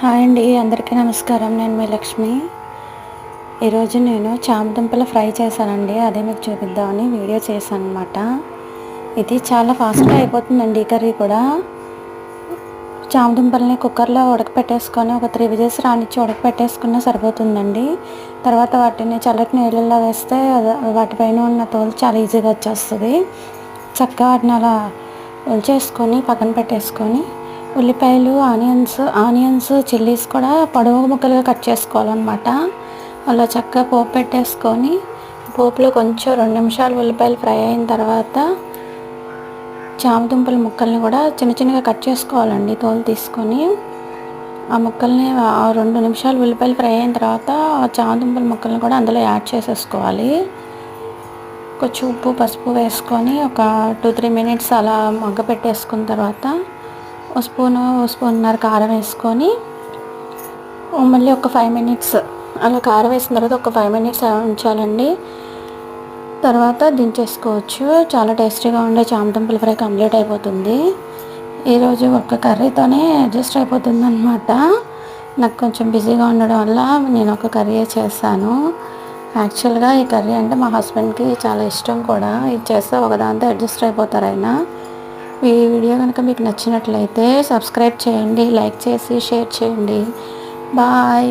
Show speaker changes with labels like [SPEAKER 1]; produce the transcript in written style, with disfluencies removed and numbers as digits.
[SPEAKER 1] Hi అండి, అందరికీ నమస్కారం. నేను మీ లక్ష్మి. ఈరోజు నేను చామదుంపలు ఫ్రై చేశానండి. అదే మీకు చూపిద్దామని వీడియో చేశాను అనమాట. ఇది చాలా ఫాస్ట్గా అయిపోతుందండి. ఈ కర్రీ కూడా చామదుంపల్ని కుక్కర్లో ఉడకపెట్టేసుకొని ఒక 3 విజిల్స్ రానిచ్చి ఉడకపెట్టేసుకున్నా సరిపోతుందండి. తర్వాత వాటిని చల్లటి నీళ్ళల్లో వేస్తే వాటిపైన ఉన్న తోలు చాలా ఈజీగా వచ్చేస్తుంది. చక్కగా వాటిని అలా ఉంచేసుకొని పక్కన పెట్టేసుకొని ఉల్లిపాయలు, ఆనియన్స్, చిల్లీస్ కూడా పొడవు ముక్కలుగా కట్ చేసుకోవాలన్నమాట. అలా చక్కగా పోపు పెట్టేసుకొని పోపులో కొంచెం 2 నిమిషాలు ఉల్లిపాయలు ఫ్రై అయిన తర్వాత చామదుంపల ముక్కల్ని కూడా చిన్న చిన్నగా కట్ చేసుకోవాలండి. తోలు తీసుకొని ఆ ముక్కల్ని 2 నిమిషాలు ఉల్లిపాయలు ఫ్రై అయిన తర్వాత చామదుంపల ముక్కల్ని కూడా అందులో యాడ్ చేసేసుకోవాలి. కొంచెం ఉప్పు, పసుపు వేసుకొని ఒక 2-3 మినిట్స్ అలా మగ్గ పెట్టేసుకున్న తర్వాత స్పూన్నర కారం వేసుకొని మళ్ళీ ఒక 5 మినిట్స్ అలా కారం వేసిన తర్వాత ఒక 5 మినిట్స్ ఉంచాలండి. తర్వాత దించేసుకోవచ్చు. చాలా టేస్టీగా ఉండే చామదుంపల ఫ్రై కంప్లీట్ అయిపోతుంది. ఈరోజు ఒక్క కర్రీతోనే అడ్జస్ట్ అయిపోతుంది అనమాట. నాకు కొంచెం బిజీగా ఉండడం వల్ల నేను ఒక కర్రీ చేశాను. యాక్చువల్గా ఈ కర్రీ అంటే మా హస్బెండ్కి చాలా ఇష్టం కూడా. ఇది చేస్తే ఒకదాంతో అడ్జస్ట్ అయిపోతారు ఆయన. ఈ వీడియో కనుక మీకు నచ్చినట్లయితే సబ్స్క్రైబ్ చేయండి, లైక్ చేసి షేర్ చేయండి. బాయ్.